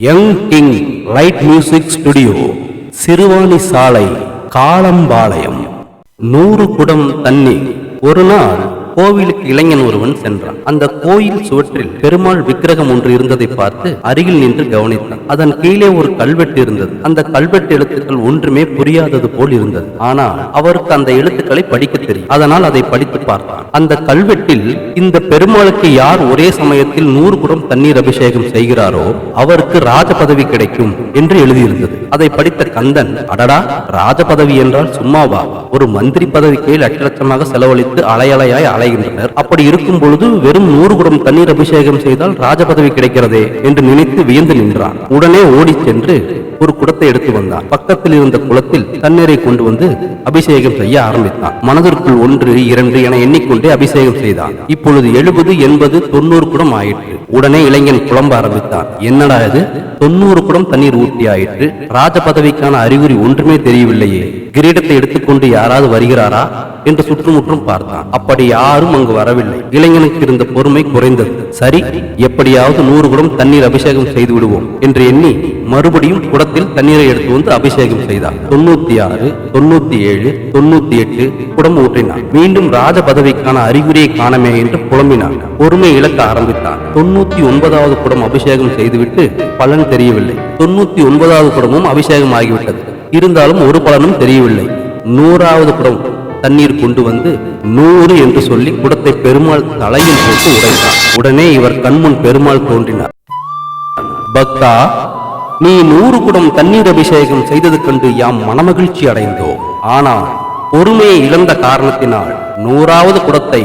Young king light music studio, Siruvani சாலை, காளம்பாளையம். 100 குடம் தண்ணீர். ஒரு நாள் கோவிலுக்கு இளைஞன் ஒருவன் சென்றான். அந்த கோயில் சுவற்றில் பெருமாள் விக்கிரகம் ஒன்று இருந்ததை பார்த்து அருகில் நின்று கவனித்தான். அதன் கீழே ஒரு கல்வெட்டு இருந்தது. அந்த கல்வெட்டு எழுத்துக்கள் ஒன்றுமே புரியாதது போல் இருந்தது. ஆனால் அவருக்கு அந்த எழுத்துக்களை படிக்க தெரியும். அதனால் அதை படித்து பார்த்தான். அந்த கல்வெட்டில் இந்த பெருமாளுக்கு யார் ஒரே சமயத்தில் 100 குடம் தண்ணீர் அபிஷேகம் செய்கிறாரோ அவருக்கு ராஜ பதவி கிடைக்கும் என்று எழுதியிருந்தது. அதை படித்த கந்தன், அடடா, ராஜ பதவி என்றால் சும்மாவா? ஒரு மந்திரி பதவிக்கு லட்சலட்சமாக செலவழித்து அலையலையாய் அலைகின்றனர். அப்படி இருக்கும் பொழுது வெறும் 100 குடம் தண்ணீர் அபிஷேகம் செய்தால் ராஜ பதவி கிடைக்கிறதே என்று நினைத்து வியந்து நின்றான். உடனே ஓடி சென்று ஒரு குடத்தை எடுத்து வந்தான். பக்கத்தில் இருந்த குளத்தில் தண்ணீரை கொண்டு வந்து அபிஷேகம் செய்ய ஆரம்பித்தான். மனதிற்குள் 1, 2 என எண்ணிக்கொண்டே அபிஷேகம் செய்தான். இப்பொழுது 70, 80, 90 குடம் ஆயிற்று. உடனே இளைஞன் புலம்ப ஆரம்பித்தான். என்னடா இது, 90 குடம் தண்ணீர் ஊற்றி ஆயிற்று. ராஜ பதவிக்கான அறிகுறி ஒன்றுமே தெரியவில்லையே. கிரீடத்தை எடுத்துக்கொண்டு யாராவது வருகிறாரா என்று சுற்றுமுற்றும் பார்த்தான். அப்படி யாரும் அங்கு வரவில்லை. இளைஞனுக்கு இருந்த பொறுமை குறைந்தது. சரி, எப்படியாவது 100 குடம் தண்ணீர் அபிஷேகம் செய்து விடுவோம் என்று எண்ணி மறுபடியும் குடத்தில் தண்ணீரை எடுத்து வந்து அபிஷேகம் செய்தான். 96, 97, 98 குடம் ஊற்றினான். மீண்டும் ராஜ பதவிக்கான அறிகுறியை காணமே என்று புலம்பினான். பொறுமை இழக்க ஆரம்பித்தான். 99வது குடம் அபிஷேகம் செய்துவிட்டு பலன் தெரியவில்லை. 99வது குடமும் அபிஷேகம் ஆகிவிட்டது. இருந்தாலும் ஒரு பலனும் தெரியவில்லை. 100வது குடம் தண்ணீர் கொண்டு வந்து 100 என்று சொல்லி குடத்தை பெருமாள் தலையில் போட்டு உடைத்தார். உடனே இவர் கண்முன் பெருமாள் தோன்றினார். பக்தா, நீ 100 குடம் தண்ணீர் அபிஷேகம் செய்தது கண்டு யாம் மனமகிழ்ச்சி அடைந்தோம். ஆனால் பொறுமையை இழந்த காரணத்தினால் 100வது குடத்தை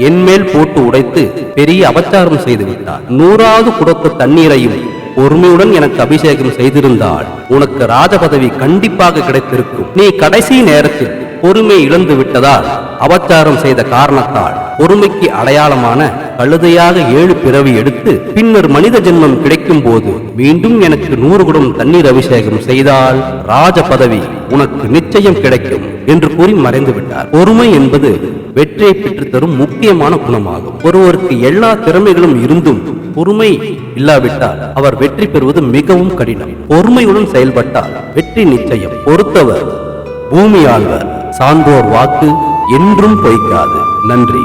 என்மேல் போட்டு உடைத்து பெரிய அபச்சாரம் செய்து விட்டார். 100வது குடத்து தண்ணீரையும் பொறுமையுடன் எனக்கு அபிஷேகம் செய்திருந்தால் உனக்கு ராஜ பதவி கண்டிப்பாக கிடைத்திருக்கும். நீ கடைசி நேரத்தில் பொறுமை இழந்து விட்டதால், அபச்சாரம் செய்த காரணத்தால் பொறுமைக்கு அடையாளமான கழுதையாக 7 பிறவி எடுத்து பின்னர் மனித ஜென்மம் கிடைக்கும் போது மீண்டும் எனக்கு 100 குடம் தண்ணீர் அபிஷேகம் செய்தால் ராஜ பதவி உனக்கு நிச்சயம் கிடைக்கும் என்று கூறி மறைந்து விட்டார். பொறுமை என்பது வெற்றியை பெற்றுத்தரும் முக்கியமான குணமாகும். ஒருவருக்கு எல்லா திறமைகளும் இருந்தும் பொறுமை இல்லாவிட்டால் அவர் வெற்றி பெறுவது மிகவும் கடினம். பொறுமையுடன் செயல்பட்டால் வெற்றி நிச்சயம். பொறுத்தவர் பூமி ஆள்வர். சான்றோர் வாக்கு என்றும் பொய்க்காது. நன்றி.